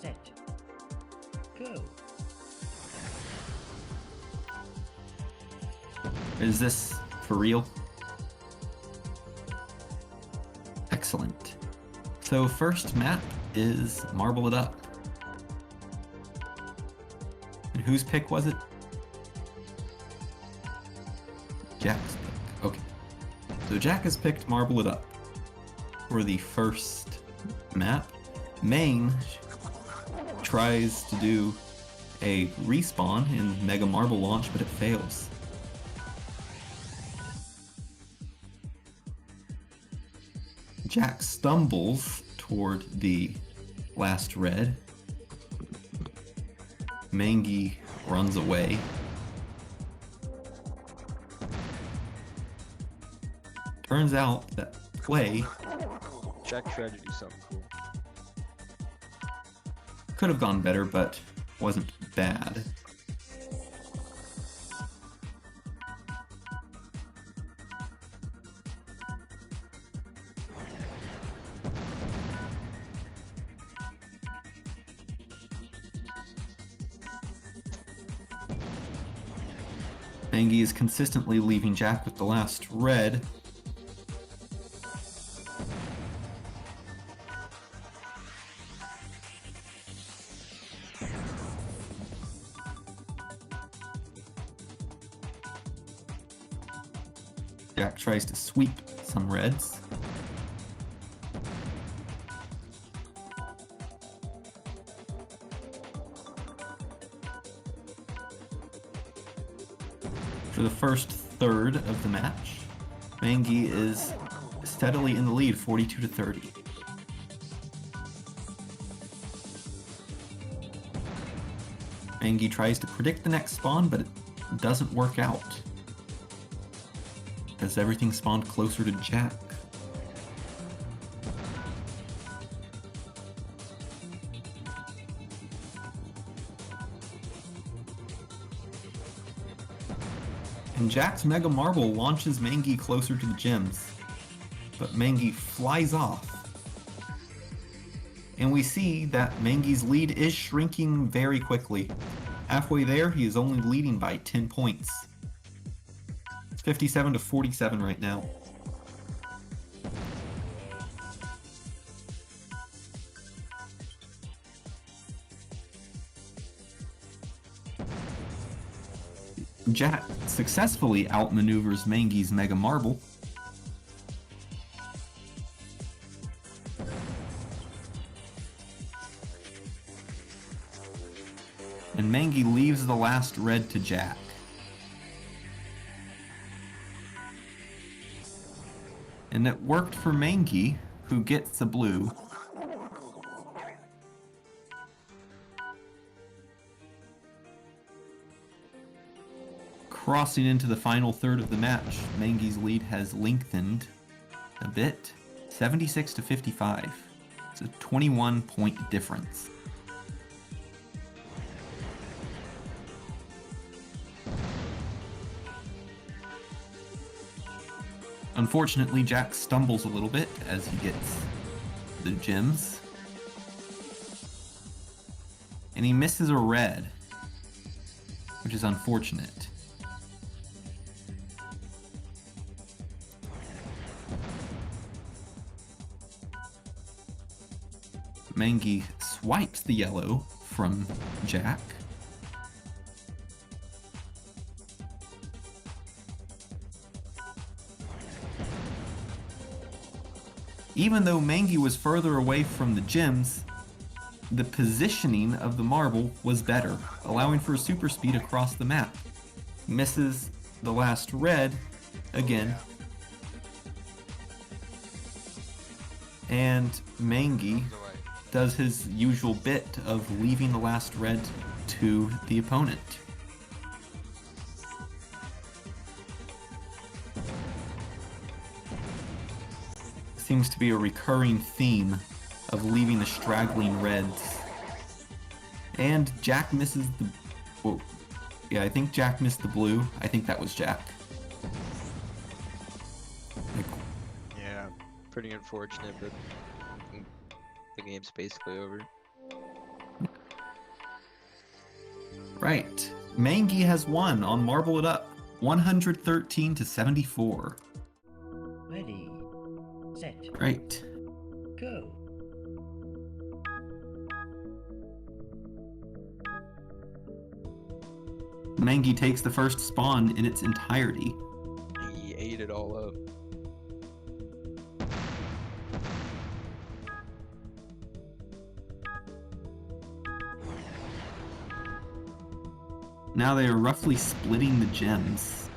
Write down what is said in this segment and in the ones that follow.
Set. Go. Is this for real? Excellent. So first map is Marble It Up. And whose pick was it? Jack's pick. Okay. So Jack has picked Marble It Up for the first map. Main tries to do a respawn in Mega Marble Launch, but it fails. Jack stumbles toward the last red. Mangy runs away. Turns out that play Jack tried to do something cool. could have gone better, but wasn't bad. Mangy is consistently leaving Jack with the last red. Jack tries to sweep some reds. For the first third of the match, Mangy is steadily in the lead, 42 to 30. Mangy tries to predict the next spawn, but it doesn't work out, as everything spawned closer to Jack. And Jack's Mega Marble launches Mangy closer to the gems, but Mangy flies off. And we see that Mangy's lead is shrinking very quickly. Halfway there, he is only leading by 10 points. It's 57 to 47 right now. Jack successfully outmaneuvers Mangy's Mega Marble. And Mangy leaves the last red to Jack. And it worked for Mangy, who gets the blue. Crossing into the final third of the match, Mangy's lead has lengthened a bit, 76 to 55. It's a 21-point difference. Unfortunately, Jack stumbles a little bit as he gets the gems. And he misses a red, which is unfortunate. Mangy swipes the yellow from Jack. Even though Mangy was further away from the gems, the positioning of the marble was better, allowing for super speed across the map. Misses the last red again. And Mangy does his usual bit of leaving the last red to the opponent. Seems to be a recurring theme of leaving the straggling reds. And Jack misses the... Well, yeah, I think Jack missed the blue. I think that was Jack. Yeah, pretty unfortunate, but the game's basically over. Right. Mangy has won on Marble It Up. 113 to 74. Ready, set, Right. go. Mangy takes the first spawn in its entirety. He ate it all up. Now they are roughly splitting the gems.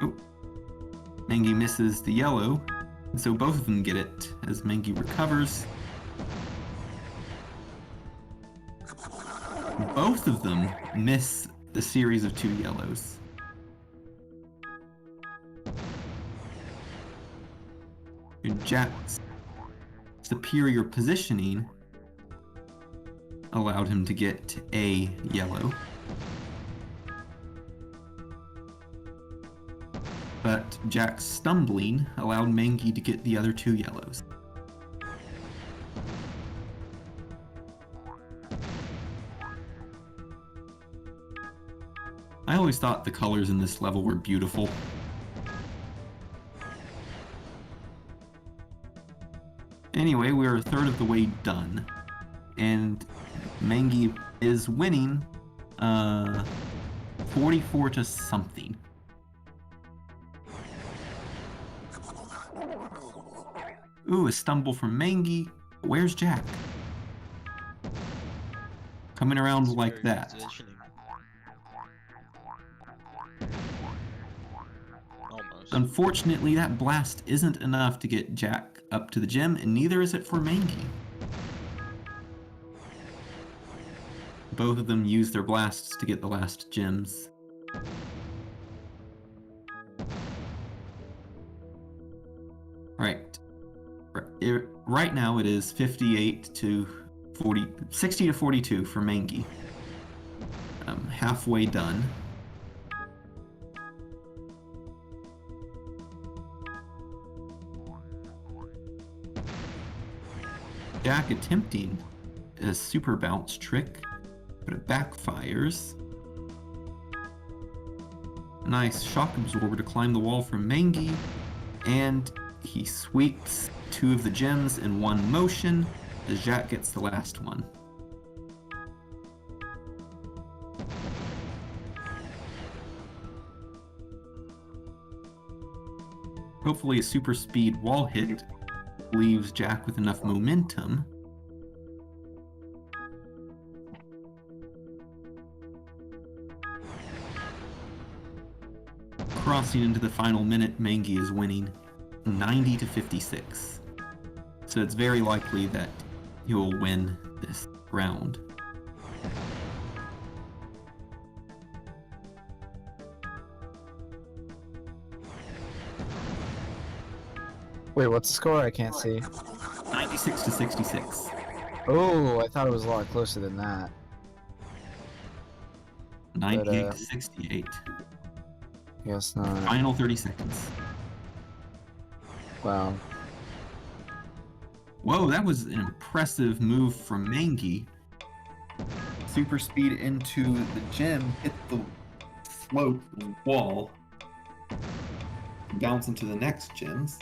Oh. Mangy misses the yellow, and so both of them get it as Mangy recovers. Both of them miss the series of 2 yellows. And Jack's superior positioning allowed him to get a yellow. But Jack's stumbling allowed Mangy to get the other 2 yellows. I always thought the colors in this level were beautiful. Anyway, we're a third of the way done, and Mangy is winning 44 to something. Ooh, a stumble from Mangy. Where's Jack? Coming around like that. Positioning. Almost. Unfortunately, that blast isn't enough to get Jack up to the gem, and neither is it for Mangy. Both of them use their blasts to get the last gems. Right. Right now it is 58 to 40, 60 to 42 for Mangy. Halfway done. Jack attempting a super bounce trick, but it backfires. Nice shock absorber to climb the wall from Mangy, and he sweeps 2 of the gems in one motion as Jack gets the last one. Hopefully a super speed wall hit leaves Jack with enough momentum. Crossing into the final minute, Mangy is winning 90 to 56. So it's very likely that he will win this round. Wait, what's the score? I can't see. 96 to 66. Oh, I thought it was a lot closer than that. 98 to 68. Guess not. Final 30 seconds. Wow. Whoa, that was an impressive move from Mangy. Super speed into the gem, hit the float wall, bounce into the next gems.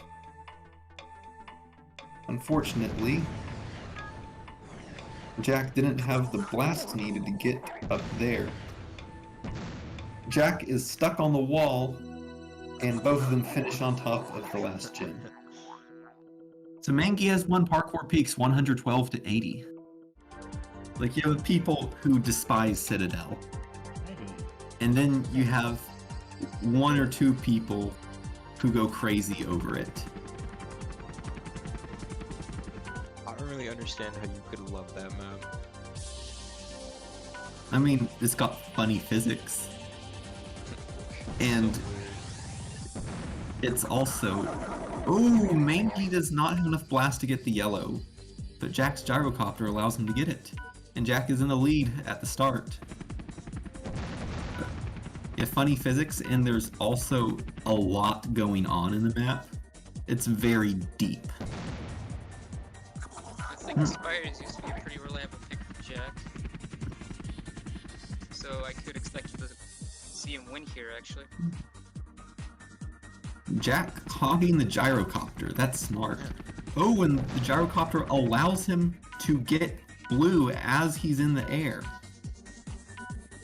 Unfortunately, Jack didn't have the blast needed to get up there. Jack is stuck on the wall, and both of them finish on top of the last gem. So Mangy has won Parkour Peaks 112 to 80. Like, you have people who despise Citadel, Ready, and then you have 1 or 2 people who go crazy over it. I don't really understand how you could love that map. I mean, it's got funny physics, and it's also... Ooh, Mangy does not have enough blast to get the yellow, but Jack's gyrocopter allows him to get it, and Jack is in the lead at the start. You have funny physics, and there's also a lot going on in the map. It's very deep. Spires used to be a pretty reliable pick for Jack. So I could expect to see him win here, actually. Jack hogging the gyrocopter. That's smart. Oh, and the gyrocopter allows him to get blue as he's in the air.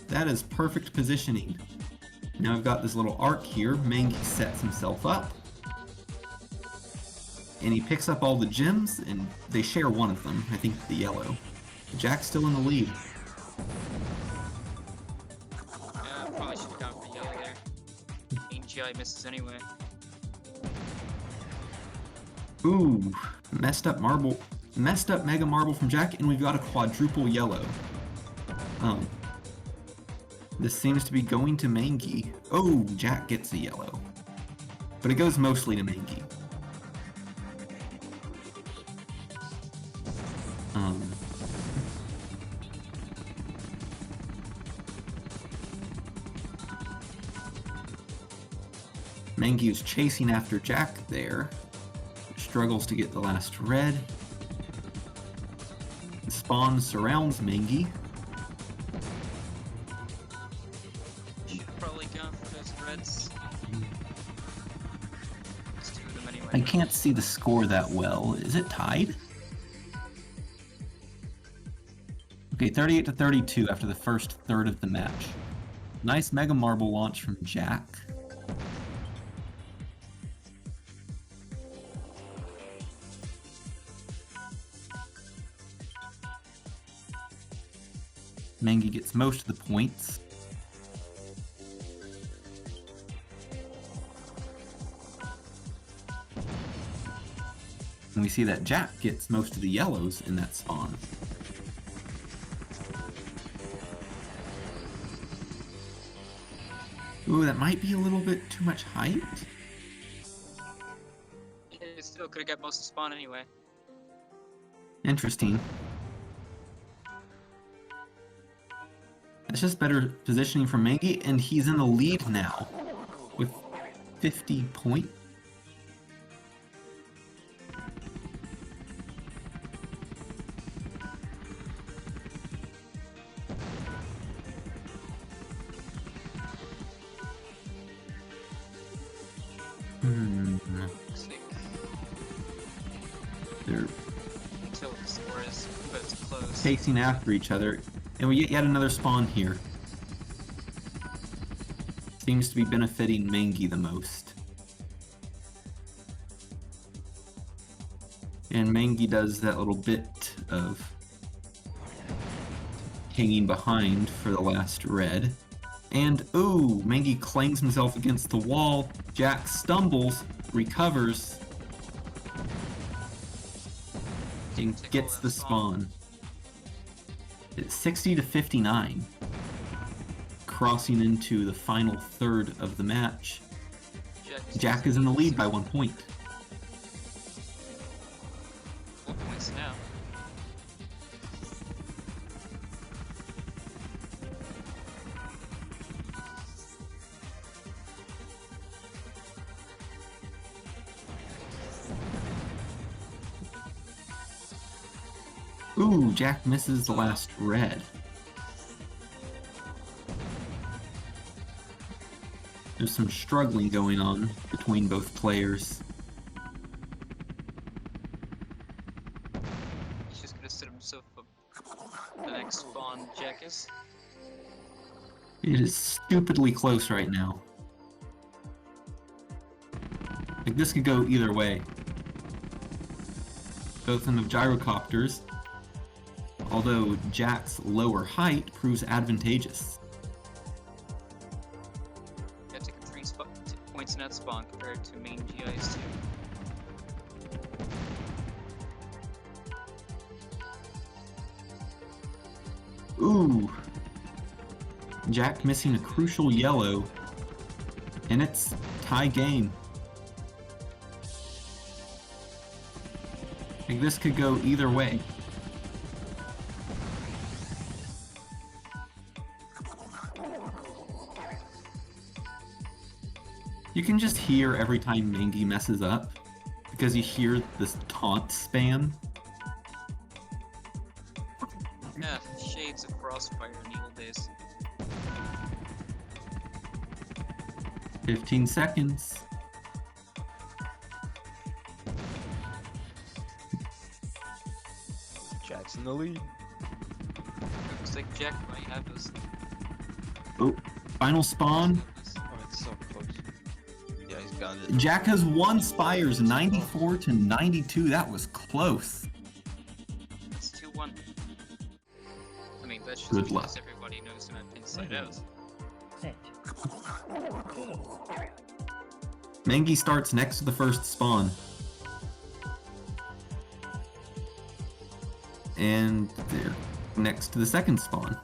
That is perfect positioning. Now I've got this little arc here. Mangy sets himself up. And he picks up all the gems, and they share one of them. I think the yellow. Jack's still in the lead. Probably should have gone for yellow there. GI misses anyway. Ooh, messed up mega marble from Jack, and we've got a quadruple yellow. This seems to be going to Mangy. Oh, Jack gets a yellow. But it goes mostly to Mangy. Mangy is chasing after Jack there. Struggles to get the last red. Spawn surrounds Mangy. Should have probably gone for those reds. There's two of them anyway. I can't see the score that well. Is it tied? Okay, 38 to 32 after the first third of the match. Nice mega marble launch from Jack. Mangy gets most of the points. And we see that Jack gets most of the yellows in that spawn. Ooh, that might be a little bit too much height. It still could have got most of the spawn anyway. Interesting. It's just better positioning from Mangy, and he's in the lead now with 50 points. Looks like They're until the score is, but it's close. chasing after each other, and we get yet another spawn here. Seems to be benefiting Mangy the most. And Mangy does that little bit of hanging behind for the last red. And ooh, Mangy clangs himself against the wall. Jack stumbles, recovers, and gets the spawn. It's 60 to 59. Crossing into the final third of the match. Jack is in the lead by 1 point. 4 points now. Ooh, Jack misses the last red. There's some struggling going on between both players. He's just gonna set himself up the next spawn, Jackass. It is stupidly close right now. Like, this could go either way. Both of them have gyrocopters, although Jack's lower height proves advantageous. Got to take 3 points in that spawn compared to main GI's 2. Ooh. Jack missing a crucial yellow, and it's tie game. Like, this could go either way. You can just hear every time Mangy messes up, because you hear this taunt spam. 15 seconds. Jack's in the lead. Looks like Jack might have those. Oh, final spawn. Oh, it's so close. Yeah, he's got it. Jack has won Spires 94 to 92. That was close. It's 2-1. I mean, that's just Good because luck. everybody knows the map inside out. Set. Go. Mengi starts next to the first spawn. And they're next to the second spawn.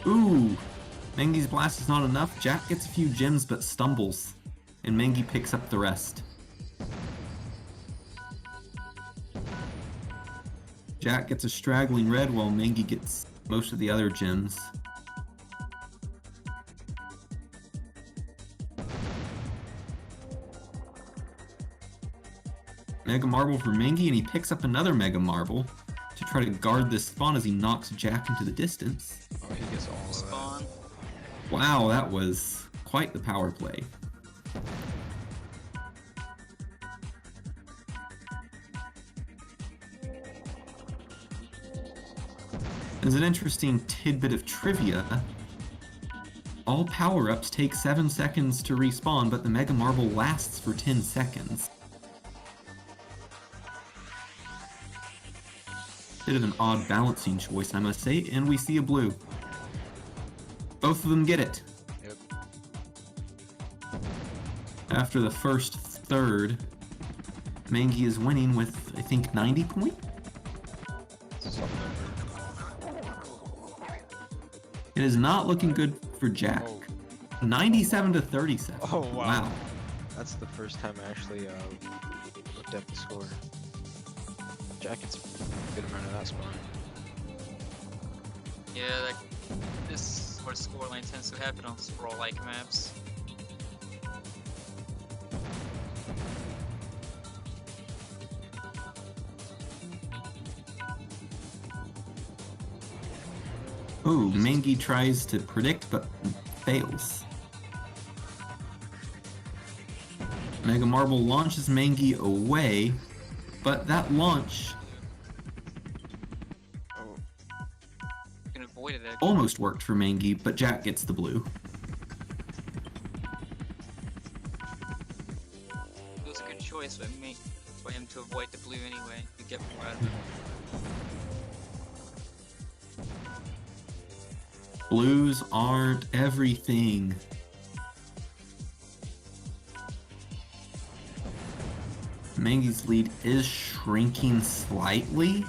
Ooh! Mengi's blast is not enough. Jack gets a few gems but stumbles, and Mengi picks up the rest. Jack gets a straggling red while Mengi gets most of the other gems. Mega Marble for Mengi, and he picks up another Mega Marble to try to guard this spawn as he knocks Jack into the distance. Oh, he gets all of that. Spawn. Wow, that was quite the power play. As an interesting tidbit of trivia, all power-ups take 7 seconds to respawn, but the Mega Marble lasts for 10 seconds. Bit of an odd balancing choice, I must say, and we see a blue. Both of them get it. Yep. After the first third, Mengi is winning with, I think, 90 points? Some number. It is not looking good for Jack. Oh. 97 to 37. Oh, wow. That's the first time I actually looked at the score. Jack gets a good amount of that spawn. Yeah, like this sort of scoreline tends to happen on Sprawl-like maps. Ooh, Mengi tries to predict but fails. Mega Marble launches Mengi away, but that launch Oh, You can avoid it actually. almost worked for Mengi, but Jack gets the blue. It was a good choice by me, for him to avoid the blue anyway. You get more out of it. Blues aren't everything. Mengi's lead is shrinking slightly.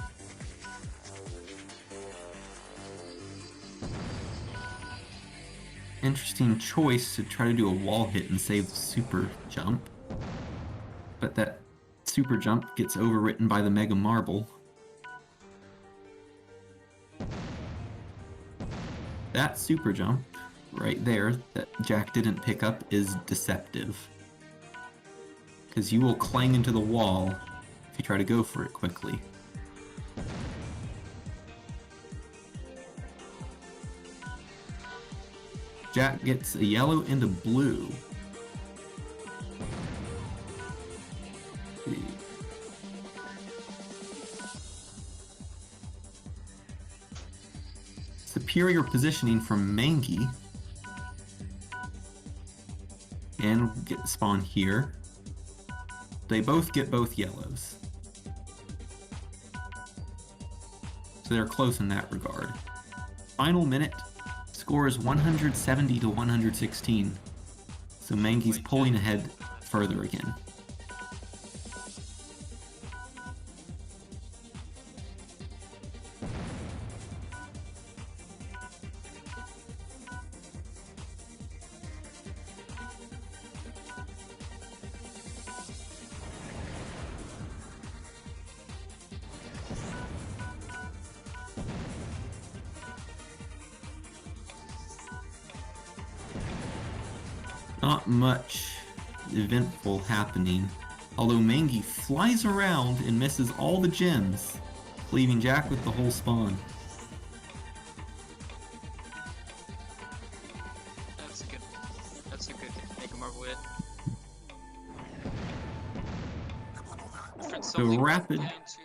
Interesting choice to try to do a wall hit and save the super jump. But that super jump gets overwritten by the Mega Marble. That super jump right there that Jack didn't pick up is deceptive. Because you will clang into the wall if you try to go for it quickly. Jack gets a yellow and a blue. Superior positioning from Mengi. And get the spawn here. They both get both yellows. So they're close in that regard. Final minute. Score is 170 to 116. So Mengi's pulling ahead further again. Not much eventful happening, although Mangy flies around and misses all the gems, leaving Jack with the whole spawn. That's a good Mega Marble hit. So rapid. Down to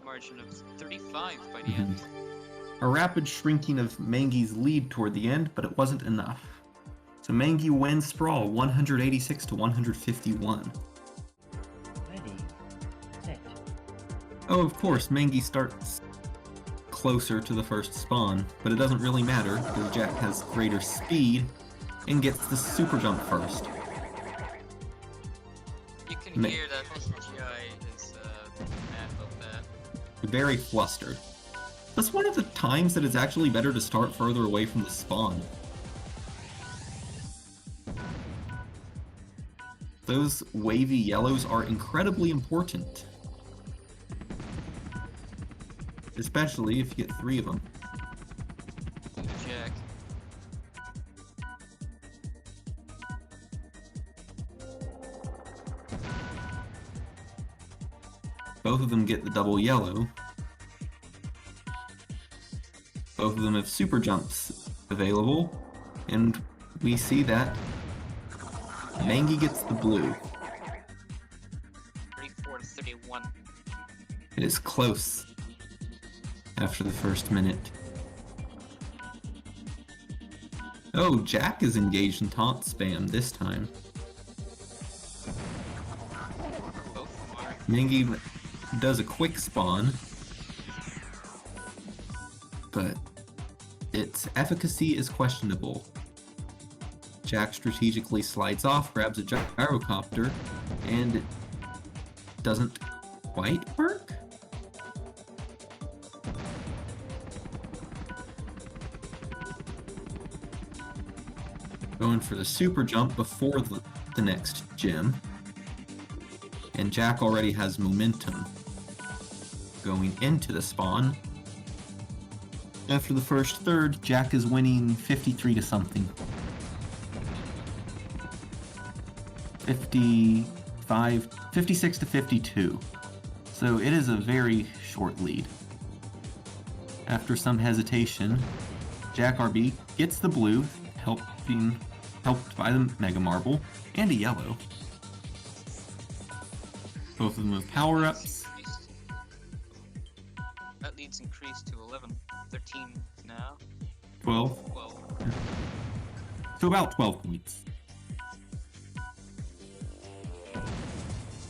a margin of 35 by the end. A rapid shrinking of Mangy's lead toward the end, but it wasn't enough. So Mangy wins Sprawl 186 to 151. Ready, set. Oh, of course, Mangy starts closer to the first spawn, but it doesn't really matter because Jack has greater speed and gets the super jump first. You can hear that GI is mad about that. Very flustered. That's one of the times that it's actually better to start further away from the spawn. Those wavy yellows are incredibly important. Especially if you get 3 of them. Jack. Both of them get the double yellow. Both of them have super jumps available, and we see that Mangy gets the blue. 34 to 31. It is close after the first minute. Oh, Jack is engaged in taunt spam this time. Both of them are. Mangy does a quick spawn, but its efficacy is questionable. Jack strategically slides off, grabs a gyrocopter, and it doesn't quite work? Going for the super jump before the next gem. And Jack already has momentum going into the spawn. After the first third, Jack is winning 53 to something. 56 to 52. So it is a very short lead. After some hesitation, Jackrb gets the blue, helped by the Mega Marble, and a yellow. Both of them have power-ups. That lead's increased to 11. 13 now. 12. 12. So about 12 points.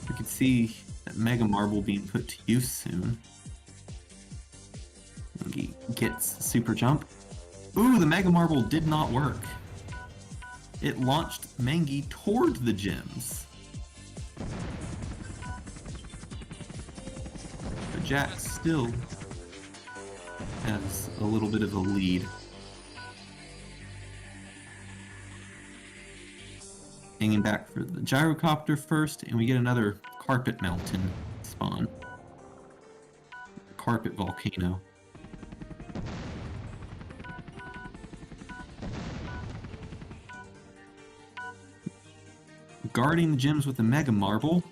We can see that Mega Marble being put to use soon. He gets super jump. Ooh, the Mega Marble did not work. It launched Mangy toward the gems. But Jack still has a little bit of a lead. Hanging back for the gyrocopter first, and we get another carpet mountain spawn. Carpet volcano. Guarding the gems with the Mega Marble,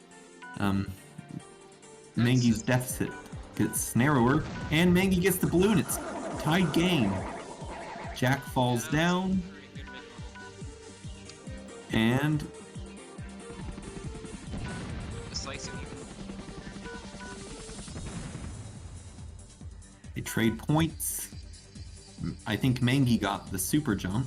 Mangy's deficit gets narrower, and Mangy gets the blue, and it's tied game. Jack falls down, and they trade points. I think Mangy got the super jump.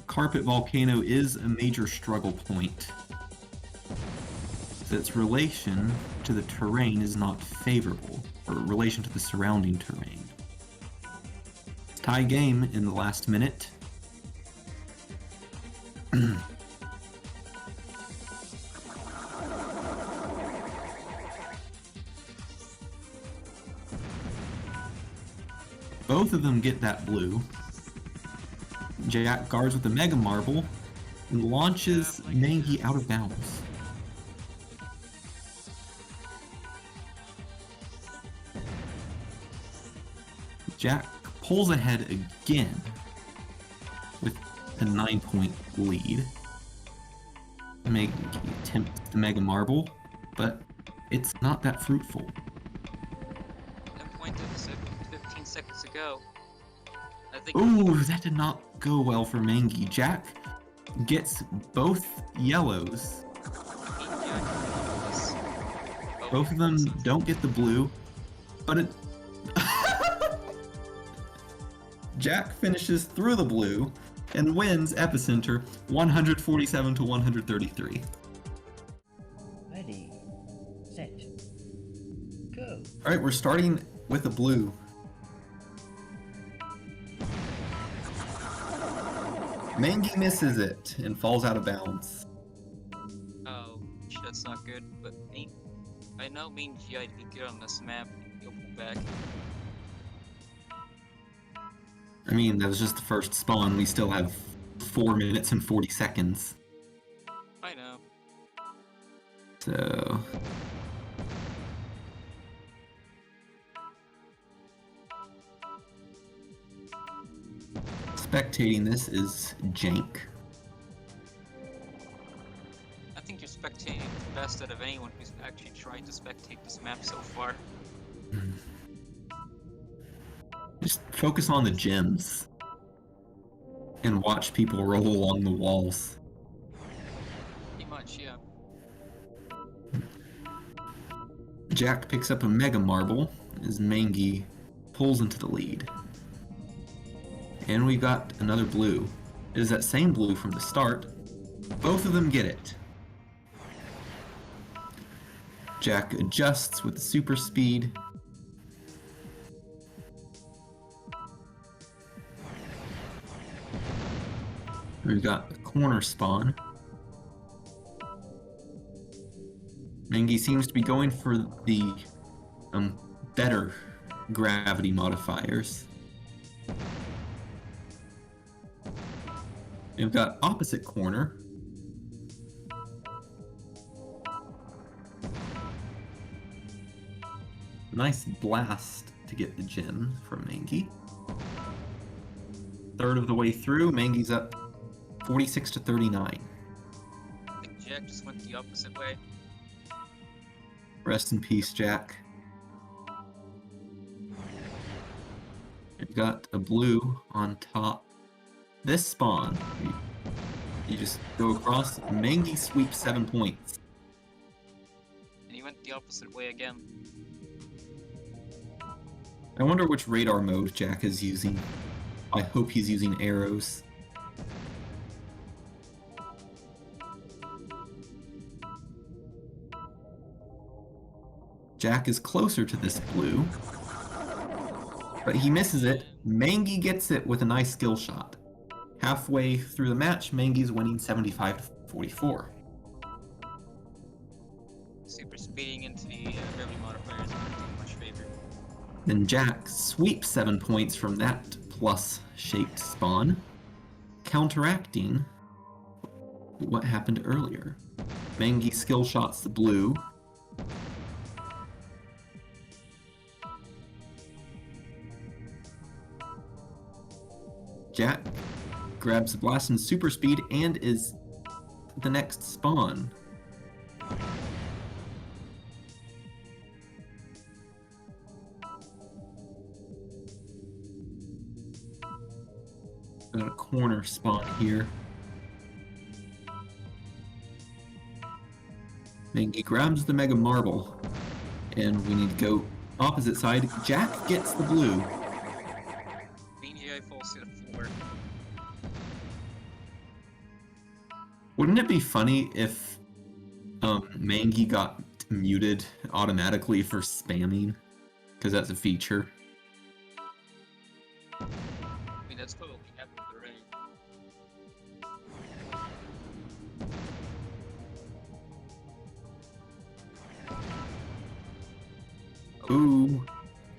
Carpet Volcano is a major struggle point. Its relation to the terrain is not favorable, or relation to the surrounding terrain. Tie game in the last minute. Both of them get that blue. Jack guards with the Mega Marble, and launches Mangy out of bounds. Jack pulls ahead again with a 9-point lead. Mangy attempts the Mega Marble, but it's not that fruitful. 10 points 15 seconds ago. I think. Ooh, that did not go well for Mangy. Jack gets both yellows. Both of them don't get the blue, but it... Jack finishes through the blue and wins Epicenter 147 to 133. Ready, set, go. All right, we're starting with the blue. Mangy misses it and falls out of bounds. Oh, that's not good. But I know Mangy did good on this map. He'll pull back. I mean, that was just the first spawn. We still have 4 minutes and 40 seconds. I know. So... spectating this is jank. I think you're spectating the best out of anyone who's actually tried to spectate this map so far. Just focus on the gems and watch people roll along the walls. Pretty much, yeah. Jack picks up a Mega Marble as Mangy pulls into the lead. And we got another blue. It is that same blue from the start. Both of them get it. Jack adjusts with the super speed. We've got a corner spawn. Mangy seems to be going for the better gravity modifiers. We've got opposite corner. Nice blast to get the gem from Mangy. Third of the way through, Mangy's up 46 to 39. I think Jack just went the opposite way. Rest in peace, Jack. We've got a blue on top. This spawn, you just go across, Mangy sweeps 7 points. And he went the opposite way again. I wonder which radar mode Jack is using. I hope he's using arrows. Jack is closer to this blue, but he misses it. Mangy gets it with a nice skill shot. Halfway through the match, Mangy's winning 75 to 44. Super speeding into the gravity modifiers is not doing much favor. Then Jack sweeps 7 points from that plus-shaped spawn, counteracting what happened earlier. Mangy skill shots the blue. Jack grabs the blast in super speed and is the next spawn. Got a corner spawn here. Mangy grabs the Mega Marble, and we need to go opposite side. Jack gets the blue. Falls to the floor. Wouldn't it be funny if Mangy got muted automatically for spamming? Because that's a feature. I mean, that's probably happened already. Ooh,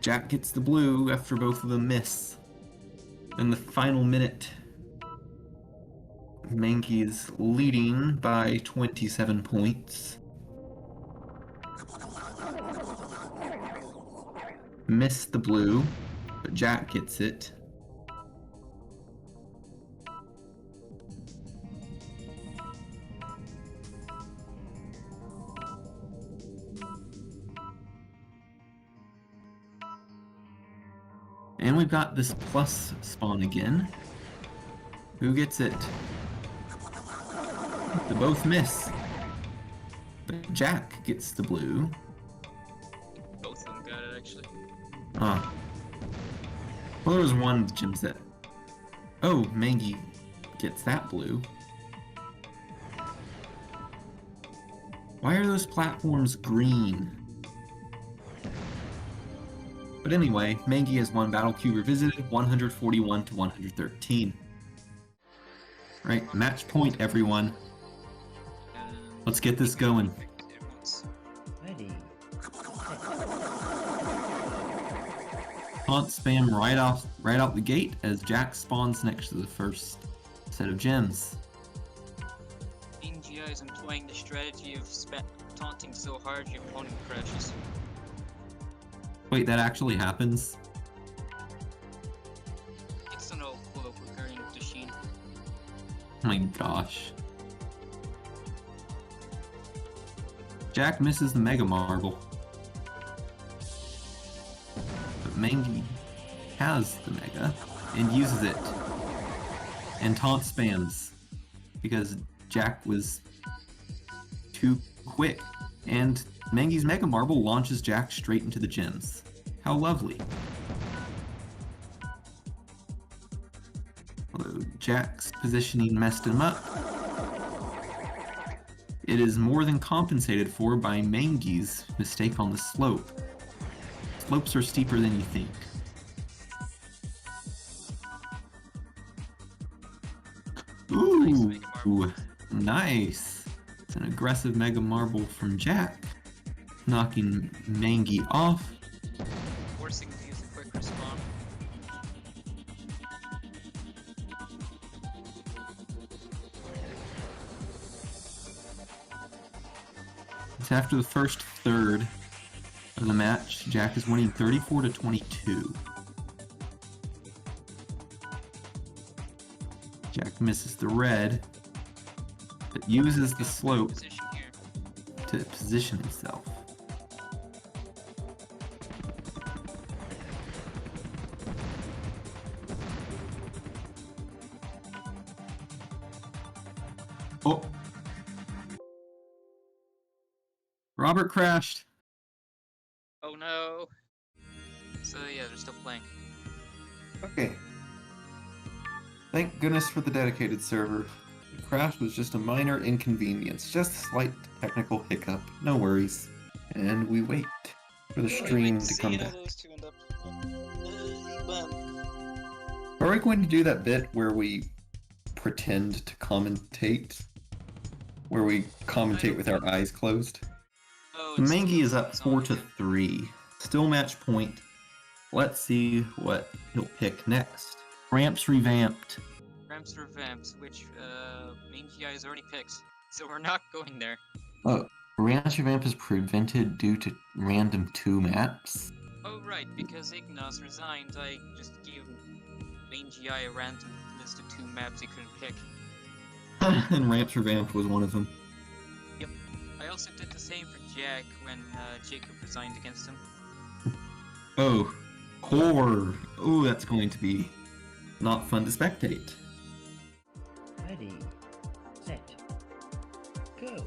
Jack gets the blue after both of them miss. In the final minute, Mankey is leading by 27 points. Missed the blue, but Jack gets it. And we've got this plus spawn again. Who gets it? They both miss. But Jack gets the blue. Both of them got it, actually. Ah. Well, there was one of the gyms that... Oh, Mangy gets that blue. Why are those platforms green? But anyway, Mangy has won Battlecube Revisited 141 to 113. Right, match point, everyone. Let's get this going. Ready. Taunt spam right out the gate as Jack spawns next to the first set of gems. NGI is employing the strategy of taunting so hard your opponent crashes. Wait, that actually happens? It's an old occurring machine. Oh my gosh. Jack misses the Mega Marble. But Mangy has the Mega and uses it. And taunt spams. Because Jack was too quick. And Mangy's Mega Marble launches Jack straight into the gems. How lovely. Although Jack's positioning messed him up, it is more than compensated for by Mangy's mistake on the slope. Slopes are steeper than you think. Ooh, nice. It's an aggressive Mega Marble from Jack, knocking Mangy off. Forcing to use a quick respawn. It's after the first third of the match. Jack is winning 34 to 22. Jack misses the red, but uses the slope Position here. to position himself. Oh! Robert crashed! Oh no! So yeah, they're still playing. Okay. Thank goodness for the dedicated server. The crash was just a minor inconvenience, just a slight technical hiccup, no worries. And we wait for the stream to come back. Are we going to do that bit where we pretend to commentate? Where we commentate with our eyes closed? Oh, Mangy is up 4 to 3. Still match point. Let's see what he'll pick next. Ramps revamped. Ramps revamped, which main GI is already picked, so we're not going there. Oh, Ramps revamp is prevented due to random 2 maps. Oh right, because Ignos resigned, I just gave main GI a random list of 2 maps he couldn't pick. And Ramps revamped was one of them. Yep. I also did the same for Jack when Jackrb resigned against him. Oh, horror. Oh, that's going to be not fun to spectate. Ready. Set. Go.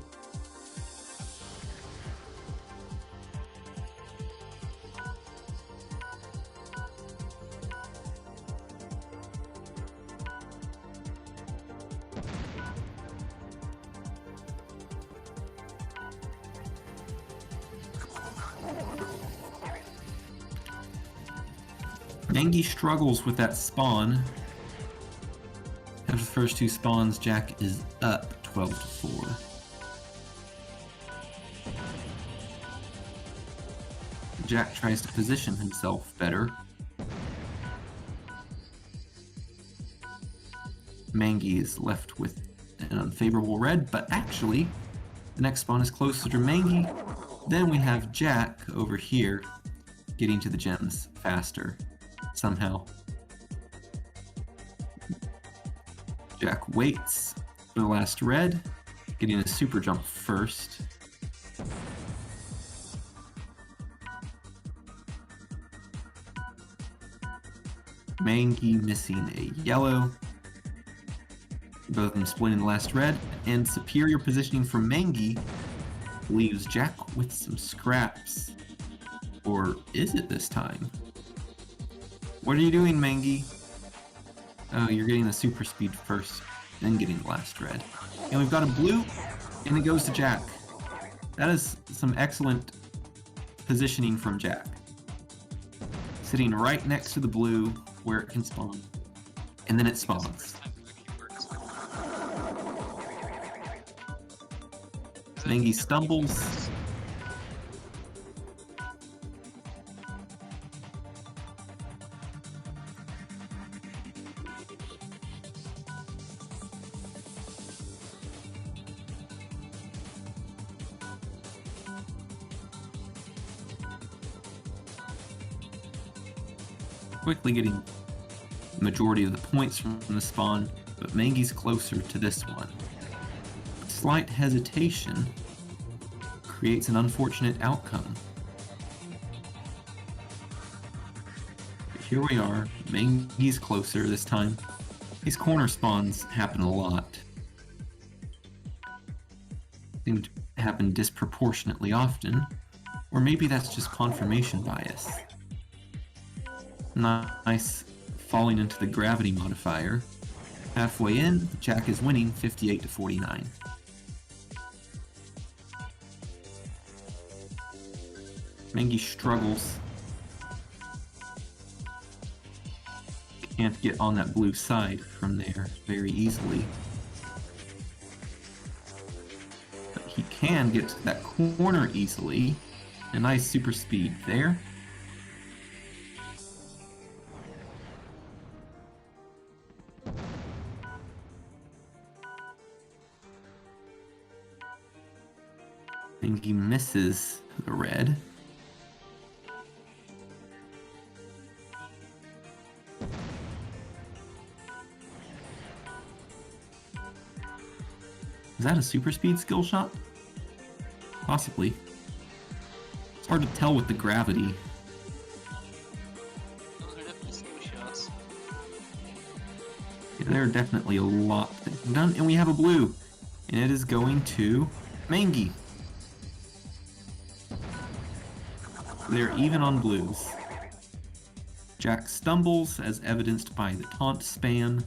Mangy struggles with that spawn. After the first 2 spawns, Jack is up 12 to 4. Jack tries to position himself better. Mangy is left with an unfavorable red, but actually, the next spawn is closer to Mangy. Then we have Jack over here, getting to the gems faster, somehow. Jack waits for the last red, getting a super jump first. Mangy missing a yellow. Both of them splitting the last red, and superior positioning from Mangy leaves Jack with some scraps. Or is it this time? What are you doing, Mangy? Oh, you're getting the super speed first, then getting the last red. And we've got a blue, and it goes to Jack. That is some excellent positioning from Jack. Sitting right next to the blue, where it can spawn. And then it spawns. Mangy stumbles. Quickly getting the majority of the points from the spawn, but Mangy's closer to this one. Slight hesitation creates an unfortunate outcome. But here we are, Mangy's closer this time. These corner spawns happen a lot. Seem to happen disproportionately often, or maybe that's just confirmation bias. Nice falling into the gravity modifier. Halfway in, Jack is winning 58 to 49. Mangy struggles. Can't get on that blue side from there very easily. But he can get to that corner easily. A nice super speed there. And he misses the red. Is that a super speed skill shot? Possibly. It's hard to tell with the gravity. Those are definitely skill shots. Yeah, there are definitely a lot done, and we have a blue, and it is going to Mangy. They're even on blues. Jack stumbles, as evidenced by the taunt span.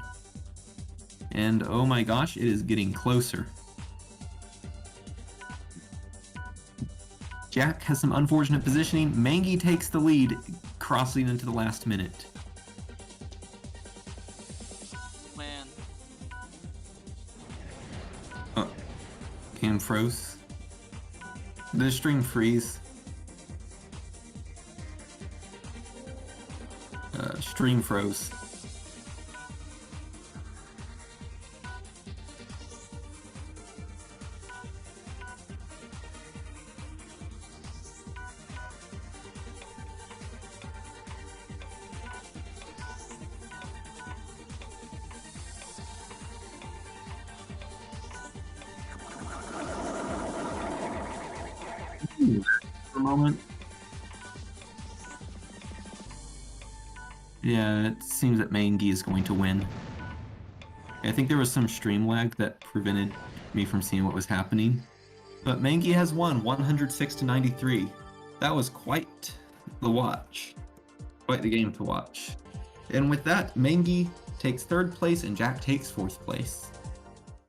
And oh my gosh, it is getting closer. Jack has some unfortunate positioning. Mangy takes the lead, crossing into the last minute. Man. Game froze. The stream freeze. Stream froze. For a moment. Yeah, it seems that Mangy is going to win. I think there was some stream lag that prevented me from seeing what was happening. But Mangy has won 106 to 93. That was quite the watch. Quite the game to watch. And with that, Mangy takes third place and Jack takes fourth place.